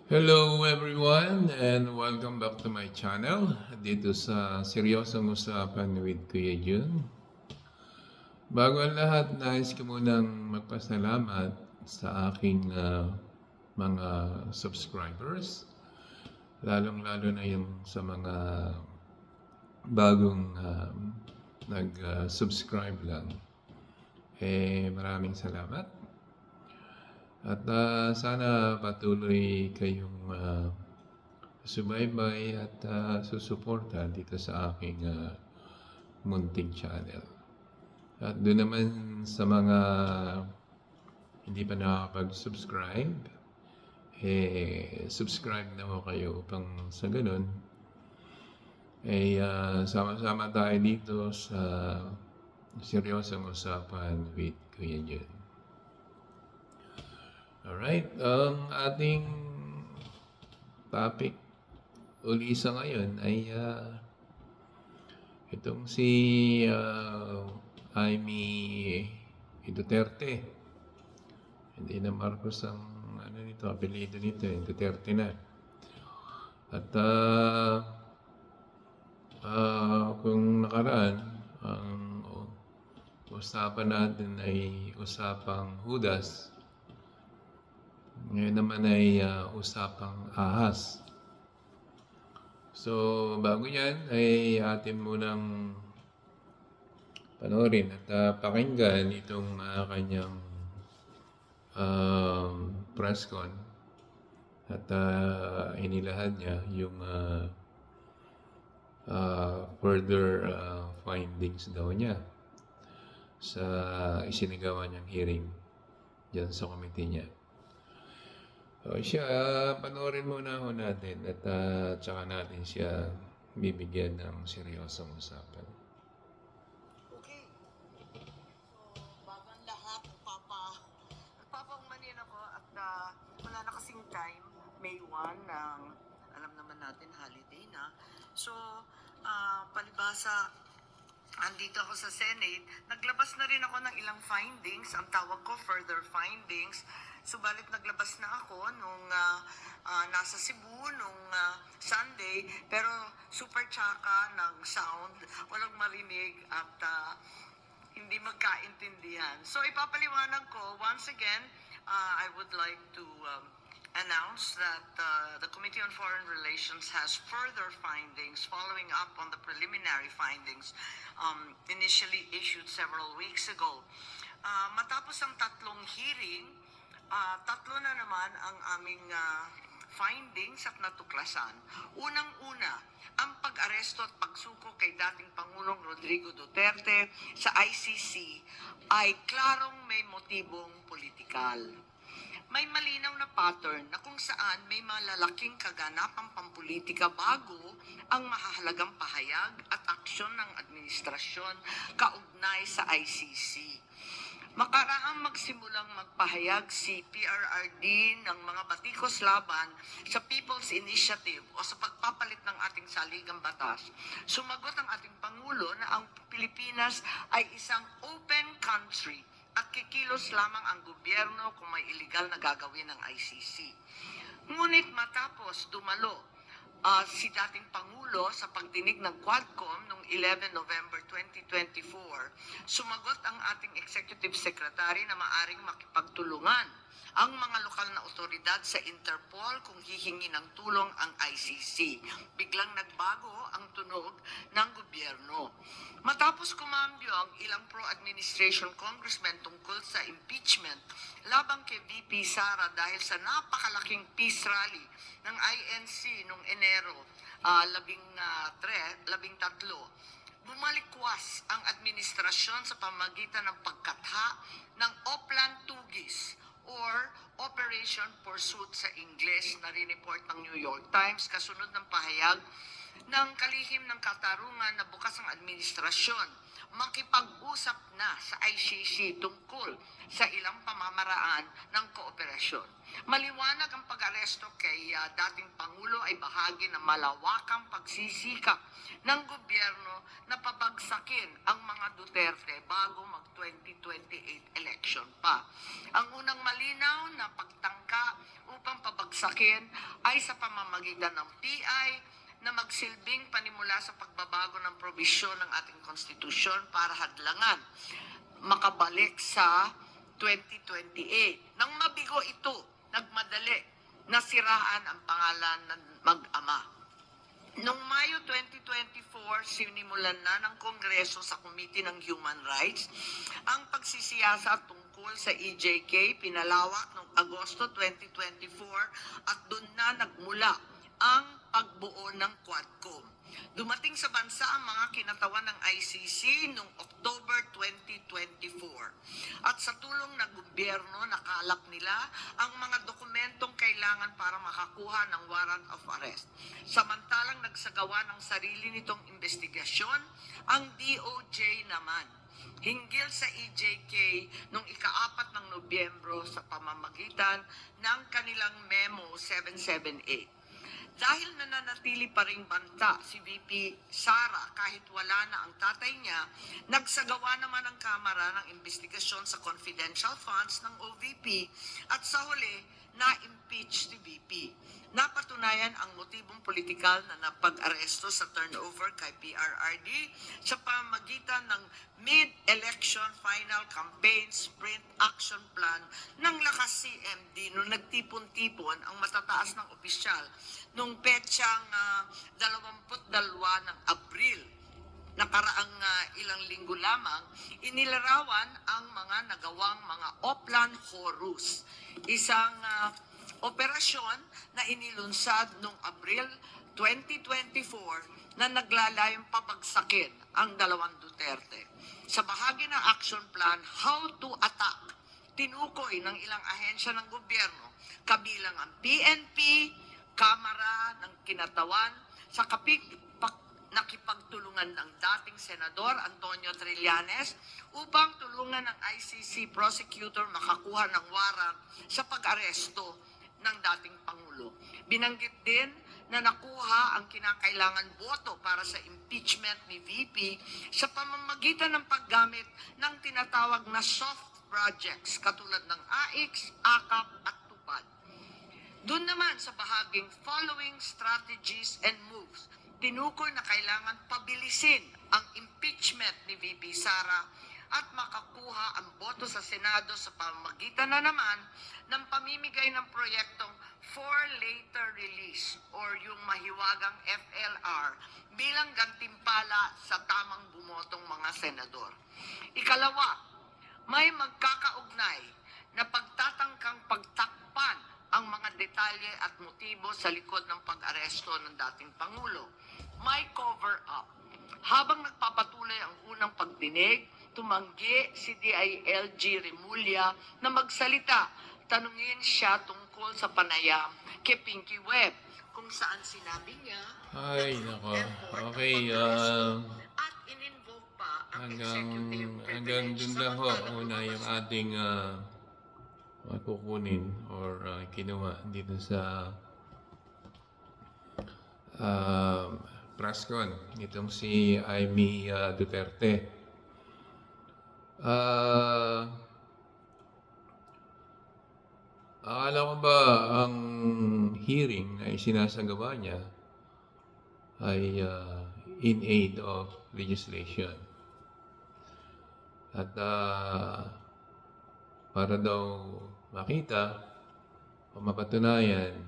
Hello everyone and welcome back to my channel. Dito sa Seryosong Usapan with Kuya Jun. Bago ang lahat, nais ko munang magpasalamat sa aking mga subscribers. Lalong-lalo na yung sa mga bagong nag-subscribe lang. Maraming salamat. At sana patuloy kayong subaybay at susuporta dito sa aking munting channel. At doon naman sa mga hindi pa nakakapag-subscribe, subscribe na ho kayo upang sa ganun, sama-sama tayo dito sa Seryosong Usapan with Kuya Jun. Alright, ang ating topic uli sa ngayon ay itong si Amy Duterte. Hindi na Marcos ang apelyido nito, Duterte na. At kung nakaraan, ang usapan natin ay usapang Judas. Ngayon naman ay usapang ahas. So, bago yan ay atin munang panoorin at pakinggan itong kanyang press con at inilahad niya yung further findings daw niya sa isinagawa niyang hearing dyan sa committee niya. So siya, panoorin muna ho natin at tsaka natin siya bibigyan ng seryosong usapan. Okay. So, bago ang lahat, nagpapaumanin ako at wala na kasing time, May 1, alam naman natin holiday na. So, palibasa, andito ako sa Senate, naglabas na rin ako ng ilang findings, ang tawag ko further findings. Subalit naglabas na ako nung nasa Cebu nung Sunday, pero super tsaka ng sound, walang marinig at hindi magkaintindihan. So ipapaliwanag ko, once again, I would like to announce that the Committee on Foreign Relations has further findings following up on the preliminary findings initially issued several weeks ago. Matapos ang tatlong hearing, tatlo na naman ang aming findings at natuklasan. Unang-una, ang pag-aresto at pagsuko kay dating Pangulong Rodrigo Duterte sa ICC ay klarong may motibong politikal. May malinaw na pattern na kung saan may malalaking kaganapang pampolitika bago ang mahahalagang pahayag at aksyon ng administrasyon kaugnay sa ICC. Makaraang magsimulang magpahayag si PRRD ng mga batikos laban sa People's Initiative o sa pagpapalit ng ating saligang batas, sumagot ang ating Pangulo na ang Pilipinas ay isang open country at kikilos lamang ang gobyerno kung may illegal na gagawin ng ICC. Ngunit matapos dumalo si dating Pangulo sa pagdinig ng Quadcom noong 11 November 2024, sumagot ang ating Executive Secretary na maaring makipagtulungan ang mga lokal na otoridad sa Interpol kung hihingi ng tulong ang ICC. Biglang nagbago ang tunog ng gobyerno. Matapos kumambyo ang ilang pro-administration congressmen tungkol sa impeachment labang kay VP Sara dahil sa napakalaking peace rally ng INC noong Enero 13, bumalikwas ang administrasyon sa pamagitan ng pagkatha ng Oplan Tugis or Operation Pursuit sa Ingles na rineport ng New York Times kasunod ng pahayag ng kalihim ng katarungan na bukas ang administrasyon makipag-usap na sa ICC tungkol sa ilang pamamaraan ng kooperasyon. Maliwanag ang pag-aresto kay dating Pangulo ay bahagi ng malawakang pagsisikap ng gobyerno na pabagsakin ang mga Duterte bago mag-2028 election pa. Ang unang malinaw na pagtangka upang pabagsakin ay sa pamamagitan ng PI na magsilbing panimula sa pagbabago ng probisyon ng ating konstitusyon para hadlangan makabalik sa 2028. Nang mabigo ito, nagmadali na siraan ang pangalan ng mag-ama. Noong Mayo 2024, sinimulan na ng Kongreso sa Committee ng Human Rights ang pagsisiyasat tungkol sa EJK, pinalawak noong Agosto 2024 at doon na nagmula ang pagbuo ng Quadcom. Dumating sa bansa ang mga kinatawan ng ICC noong October 2024. At sa tulong ng gobyerno, nakalap nila ang mga dokumentong kailangan para makakuha ng warrant of arrest. Samantalang nagsagawa ng sarili nitong investigasyon, ang DOJ naman hinggil sa EJK noong ika-4 ng Nobyembro sa pamamagitan ng kanilang Memo 778. Dahil nananatili pa ring banta si VP Sara kahit wala na ang tatay niya, nagsagawa naman ang Kamara ng investigasyon sa confidential funds ng OVP at sa huli, na-impeach si VP. Napatunayan ang motibong politikal na napag-aresto sa turnover kay PRRD sa pamamagitan ng mid-election final campaign sprint action plan ng Lakas CMD noong nagtipon-tipon ang matataas ng opisyal noong petsang 22 ng Abril. Nakaraang ilang linggo lamang, inilarawan ang mga nagawang mga Oplan Horus, isang operasyon na inilunsad noong Abril 2024 na naglalayong pabagsakin ang dalawang Duterte. Sa bahagi ng action plan, How to Attack, tinukoy ng ilang ahensya ng gobyerno, kabilang ang PNP, Kamara ng Kinatawan, sa nakipagtulungan ng dating Senador Antonio Trillanes upang tulungan ng ICC prosecutor makakuha ng warrant sa pag-aresto ng dating Pangulo. Binanggit din na nakuha ang kinakailangan boto para sa impeachment ni VP sa pamamagitan ng paggamit ng tinatawag na soft projects katulad ng AIX, AKAP at TUPAD. Doon naman sa bahaging following strategies and moves, tinukoy na kailangan pabilisin ang impeachment ni VP Sara at makakuha ang boto sa Senado sa pamamagitan na naman ng pamimigay ng proyektong for later release or yung mahiwagang FLR bilang gantimpala sa tamang bumotong mga senador. Ikalawa, may magkakaugnay na pagtatangkang pagtakpan ang mga detalye at motibo sa likod ng pag-aresto ng dating Pangulo. May cover-up. Habang nagpapatuloy ang unang pagdinig, tumanggi si DILG Remulla na magsalita. Tanungin siya tungkol sa panayam kay Pinky Webb, kung saan sinabi niya Ay, nako. Okay, at in-invoke pa ang hanggang executive dun lang ho una yung ating kukunin or kinuha dito sa press con nitong si Amy Duterte. Akala ko ba ang hearing na isinasagawa niya ay in aid of legislation. At para daw makita o mapatunayan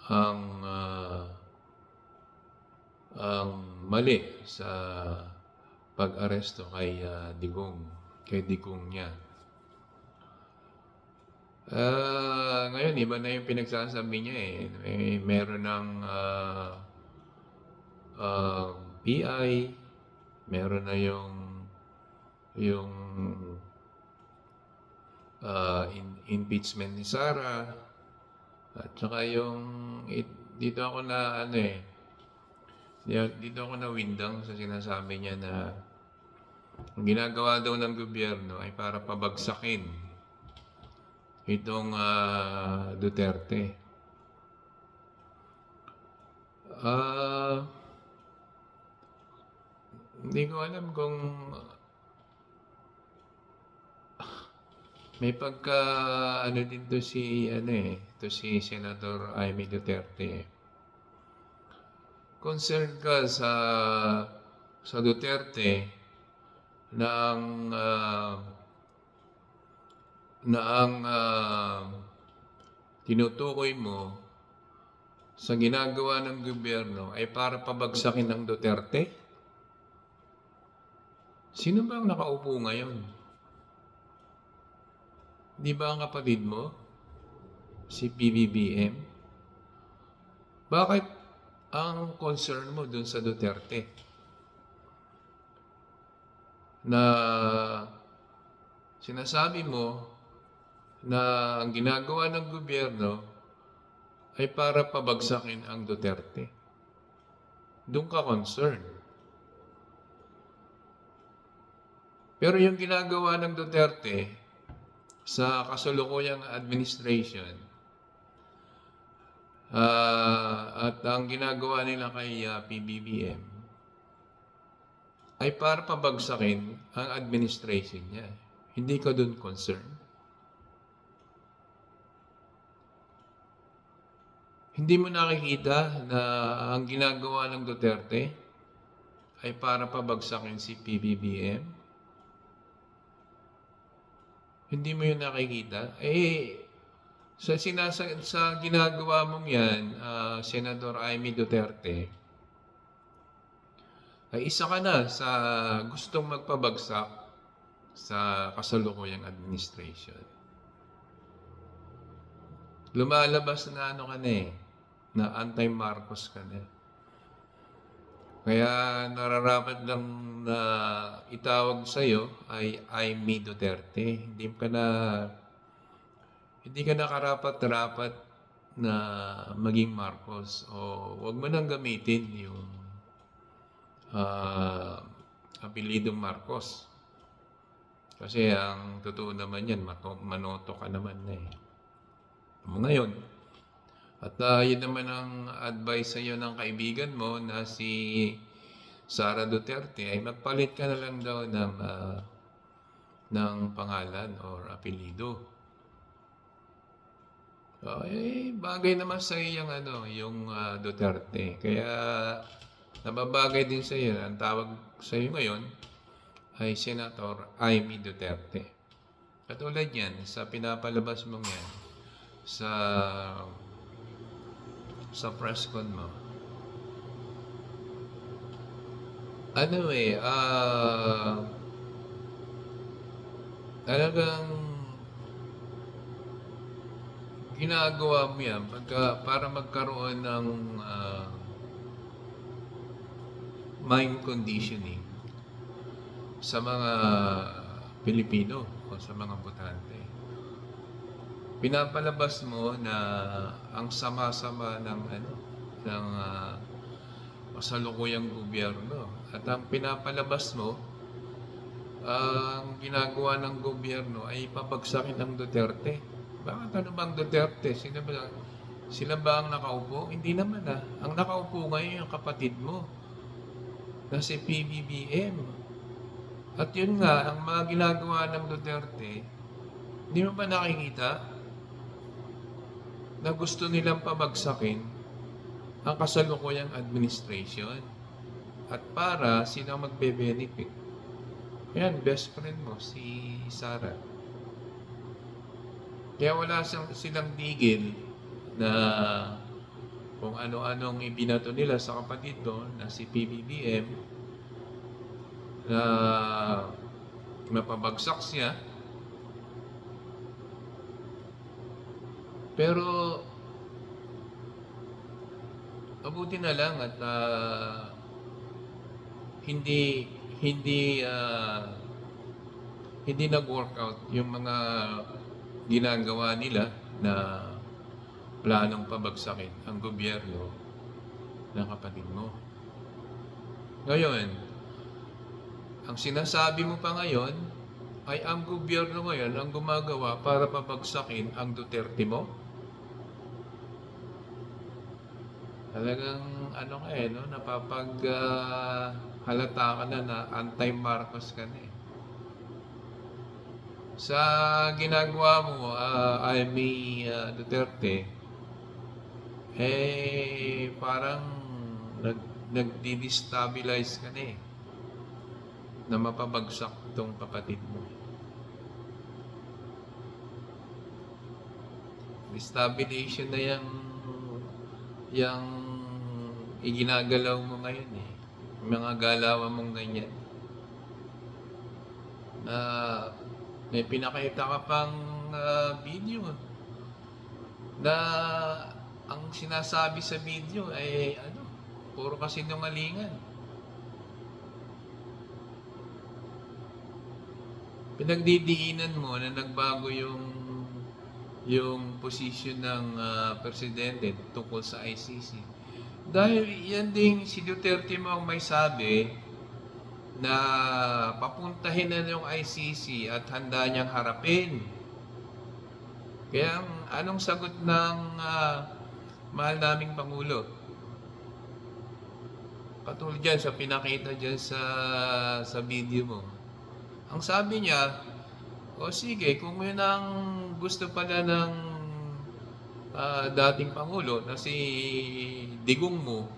ang mali sa pag-aresto kay Digong niya. Ngayon, iba na yung pinagsasabi niya eh. Meron ng PI, meron na yung impeachment ni Sara, at saka dito ako na dito ako na windang sa sinasabi niya na ang ginagawa daw ng gobyerno ay para pabagsakin itong Duterte. Hindi ko alam kung May pagka ano din 'to si ano, to si Senador Amy Duterte, eh. Concerned ka sa Duterte ng, na ang, tinutukoy mo sa ginagawa ng gobyerno ay para pabagsakin ng Duterte? Sino ba ang nakaupo ngayon? 'Di ba ang kapatid mo, si PBBM? Bakit ang concern mo dun sa Duterte? Na sinasabi mo na ang ginagawa ng gobyerno ay para pabagsakin ang Duterte. Doon ka concern. Pero yung ginagawa ng Duterte sa kasalukuyang administration at ang ginagawa nila kay PBBM ay para pabagsakin ang administration niya. Hindi ka doon concern. Hindi mo nakikita na ang ginagawa ng Duterte ay para pabagsakin si PBBM? Hindi mo yun nakikita? Sa ginagawa mong yan, Senador Amy Duterte, ay isa ka na sa gustong magpabagsak sa kasalukuyang administration. Lumalabas na ano ka na na anti-Marcos ka na. Kaya nararapat lang na itawag sa'yo ay Amy Duterte. Hindi ka na karapat-rapat na maging Marcos. O wag mo nang gamitin yung apelidong Marcos. Kasi ang totoo naman yan, manoto ka naman na Ngayon, at yun naman ang advice sa iyo ng kaibigan mo na si Sara Duterte ay magpalit ka na lang daw ng pangalan or apelido. Bagay naman sa iyo yung Duterte. Kaya nababagay din sa iyo. Ang tawag sa iyo ngayon ay Senator Amy Duterte. Katulad yan, sa pinapalabas mong yan, sa press con mo. Talagang ginagawa mo yan para magkaroon ng mind conditioning sa mga Pilipino o sa mga botante. Pinapalabas mo na ang sama-sama ng kasalukuyang gobyerno. At ang pinapalabas mo, ang ginagawa ng gobyerno ay papagsakin ng Duterte. Bakit ano bang Duterte? Sila ba ang nakaupo? Hindi naman Ang nakaupo ngayon yung kapatid mo na si PBBM. At yun nga, ang mga ginagawa ng Duterte, hindi mo ba nakikita na gusto nilang pabagsakin ang kasalukuyang administration at para sino magbe-benefit? Yan, best friend mo, si Sara. Kaya wala silang digil na kung ano-anong ibinato nila sa kapatid mo na si PBBM na mapabagsak siya. Pero mabuti na lang at hindi nag-workout yung mga ginagawa nila na planong pabagsakin ang gobyerno ng kapatid mo. Ngayon, ang sinasabi mo pa ngayon ay ang gobyerno ngayon ang gumagawa para pabagsakin ang Duterte mo? Talagang halata ka na anti-Marcos ka na Sa ginagawa mo, Amy Duterte, parang nag, nagdi-destabilize ka na na mapabagsak tong kapatid mo. Destabilization na yung iginagalaw mo ngayon Mga galawan mong ganyan. Na may pinakita ka pang video na ang sinasabi sa video ay puro kasinungalingan. Pinagdidiinan mo na nagbago yung posisyon ng presidente tungkol sa ICC. Dahil yan ding si Duterte mo ang may sabi na papuntahin na yung ICC at handa niyang harapin. Kaya anong sagot ng mahal naming Pangulo? Katulad dyan sa pinakita dyan sa video mo. Ang sabi niya, o sige, kung yun ang gusto pala ng dating Pangulo na si Digong mo,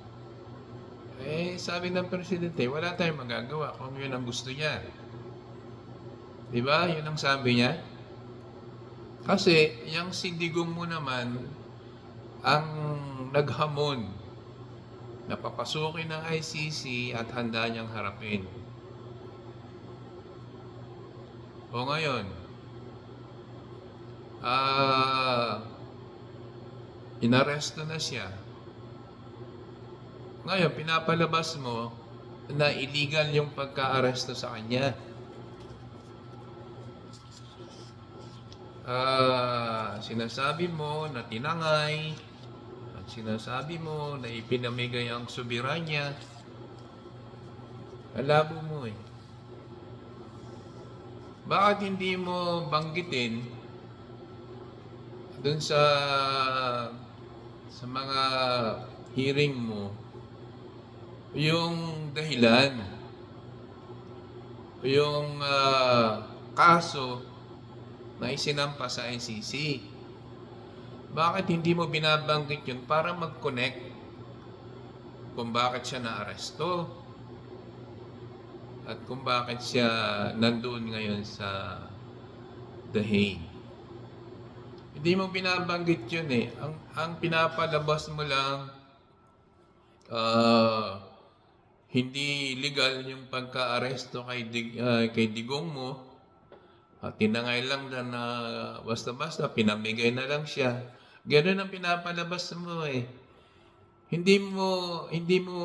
sabi ng Presidente, wala tayong magagawa kung yun ang gusto niya. Di ba? Yun ang sabi niya. Kasi, yung si Digong mo naman, ang naghamon na papasukin ng ICC at handa niyang harapin. O ngayon, inaresto na siya. Ngayon, pinapalabas mo na illegal yung pagka-aresto sa kanya. Sinasabi mo na tinangay at sinasabi mo na ipinamigay ang soberanya. Alabo mo Bakit hindi mo banggitin dun sa mga hearing mo yung dahilan, yung kaso na isinampa sa ICC? Bakit hindi mo binabanggit yun para mag-connect kung bakit siya naaresto at kung bakit siya nandoon ngayon sa The Hague? Hindi mo binabanggit yun Ang pinapalabas mo lang, hindi legal yung pagka-aresto kay Digong mo. At tinangay lang na basta-basta, pinamigay na lang siya. Ganun ang pinapalabas mo Hindi mo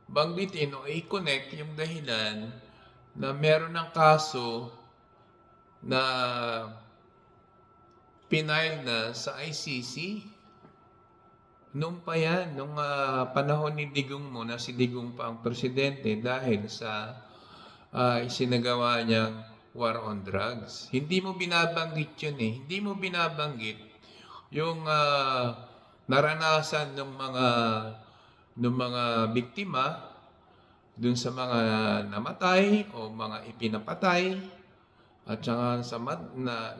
banggitin o i-connect yung dahilan na meron ng kaso na pinail na sa ICC. Nung pa yan, nung panahon ni Digong mo na si Digong pa ang presidente dahil sa isinagawa niyang war on drugs. Hindi mo binabanggit yun Hindi mo binabanggit yung naranasan ng mga biktima dun sa mga namatay o mga ipinapatay at saka sa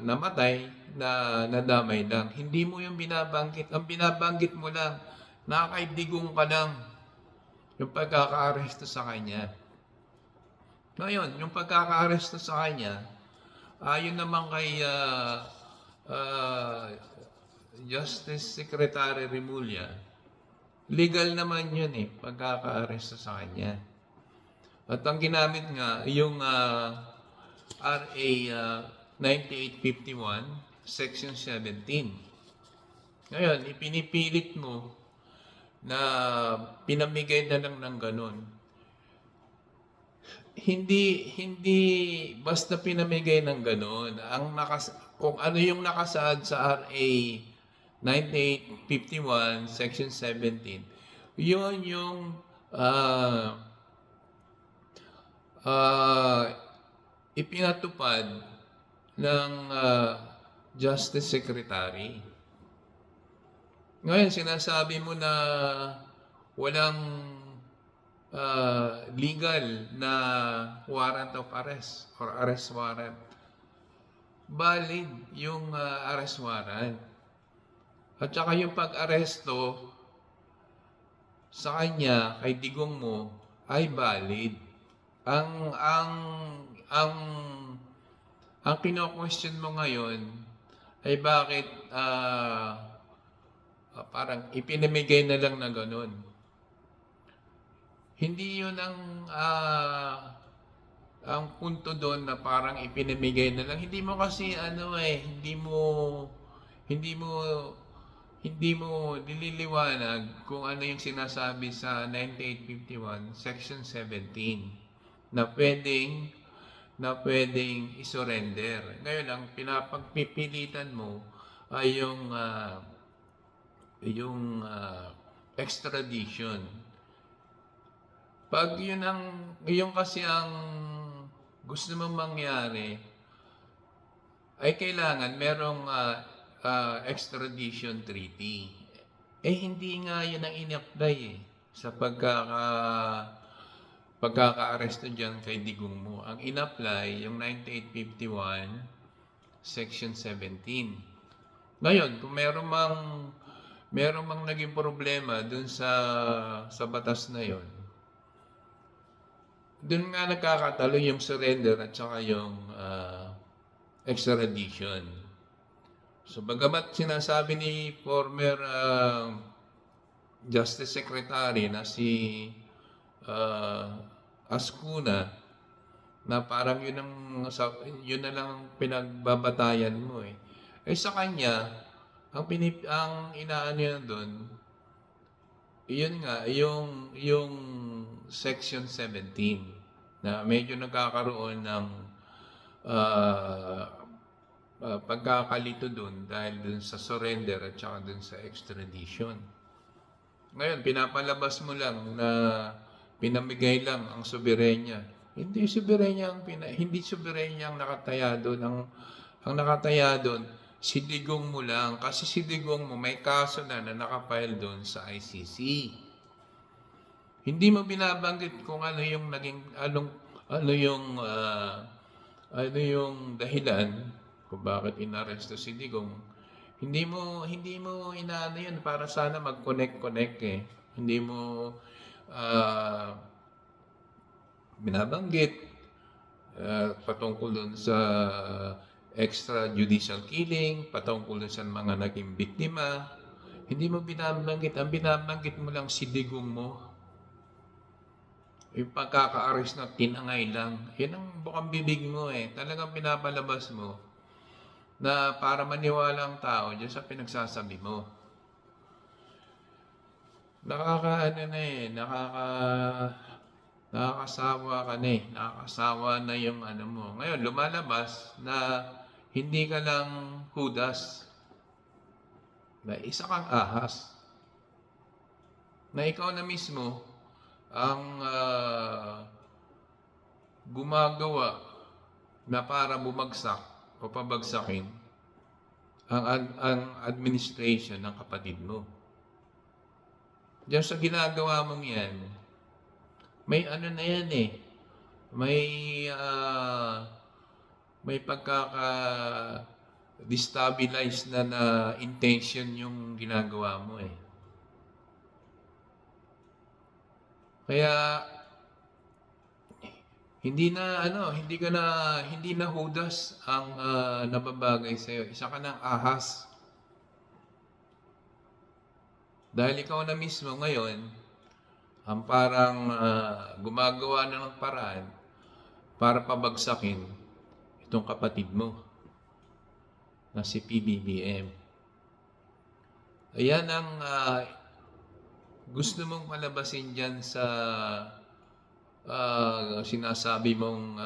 namatay na nadamay lang. Hindi mo yung binabanggit. Ang binabanggit mo lang, nakakaidigong ka lang yung pagkaka-aresto sa kanya. Ngayon, yung pagkaka-aresto sa kanya, ayon naman kay Justice Secretary Remulla, legal naman yun pagkaka-aresto sa kanya. At ang ginamit nga, yung RA 9851, Section 17. Ngayon, ipinipilit mo na pinamigay na lang ng ganun. Hindi basta pinamigay ng ganun. Kung ano yung nakasaad sa RA 9851, Section 17, yun yung ipinatupad ng Justice Secretary. Ngayon, sinasabi mo na walang legal na warrant of arrest or arrest warrant. valid yung arrest warrant. At saka yung pag-aresto sa kanya, kay digong mo, ay valid. Ang ang ang ang kino-question mo ngayon ay bakit parang ipinamigay na lang na gano'n. Hindi 'yun ang punto doon na parang ipinamigay na lang. Hindi mo kasi hindi mo hindi mo nililiwanag kung ano yung sinasabi sa 9851 Section 17 na pwedeng isurrender. Ngayon, ang pinapagpipilitan mo ay yung extradition. Pag yun kasi ang gusto mong mangyari, ay kailangan merong extradition treaty. Hindi nga yun ang in-apply sa pagkaka-aresto dyan kay digong mo. Ang in-apply, yung 9851, Section 17. Ngayon, kung meron mang naging problema dun sa batas na yon, dun nga nagkakatalo yung surrender at saka yung extradition. So, bagamat sinasabi ni former Justice Secretary na si Ascuna na parang yun na lang ang pinagbabatayan mo sa kanya, ang inaano niya doon, yun nga, yung Section 17 na medyo nagkakaroon ng pagkakalito doon dahil doon sa surrender at saka doon sa extradition. Ngayon, pinapalabas mo lang na pinamigay lang ang soberenya. Hindi soberenya ang nakataya doon. Ang nakataya doon, si digong mo lang. Kasi si digong mo may kaso na nakapile doon sa ICC. Hindi mo binabanggit kung ano yung dahilan kung bakit inaresto si digong. Hindi mo inaano yun para sana mag-connect Hindi mo binabanggit patungkol dun sa extrajudicial killing, patungkol dun sa mga naging biktima. Hindi mo binabanggit. Ang binabanggit mo lang si digong mo. Yung pagkaka-arrest na tinangay lang. Yan ang bukang bibig mo Talagang pinapalabas mo na para maniwala ang tao dyan sa pinagsasabi mo. Nakakasawa ka na Nakakasawa na yung ano mo. Ngayon, lumalabas na hindi ka lang Judas. Na isa kang ahas. Na ikaw na mismo ang gumagawa na para bumagsak o pabagsakin ang administration ng kapatid mo. Diyan sa ginagawa mong yan, may ano na yan may pagkaka-destabilize na intention yung ginagawa mo Kaya hindi na Judas ang nababagay sa iyo. Isa ka ng ahas. Dahil ikaw na mismo ngayon ang parang gumagawa na ng paraan para pabagsakin itong kapatid mo na si PBBM. Ayan ang gusto mong palabasin dyan sa sinasabi mong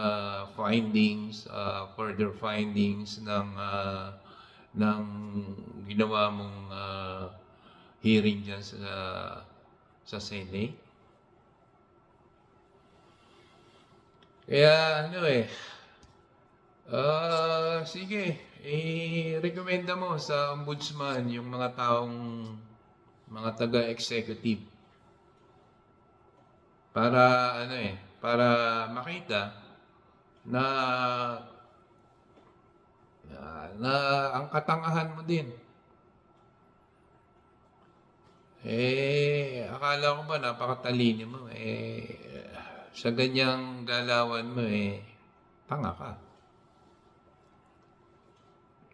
findings, further findings ng ginawa mong hearing dyan sa Senate. Kaya sige, i-recommenda mo sa ombudsman yung mga taga-executive para para makita na Na ang katangahan mo din. Akala ko ba napakatalino mo, sa ganyang galawan mo, tanga ka.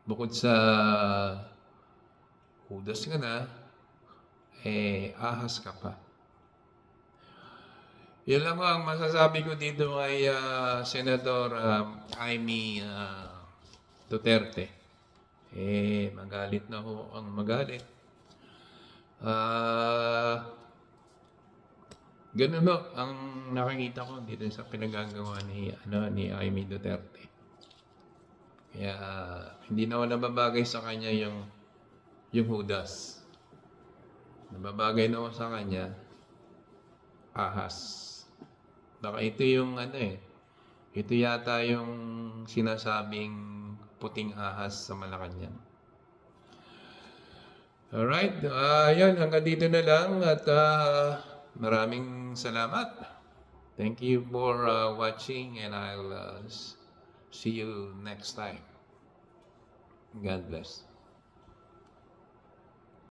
Bukod sa hudas ka na, ahas ka pa. Yun lang ang masasabi ko dito kay Senador Amy Duterte. Magalit na ho ang magalit. Ganun ho ang nakikita ko dito sa pinagagawa ni Amy Duterte. Kaya hindi naman nababagay sa kanya yung hudas. Nababagay naman sa kanya ahas. Baka ito yung ito yata yung sinasabing puting ahas sa Malacanang. Alright, yan, hanggang dito na lang at maraming salamat. Thank you for watching and I'll see you next time. God bless.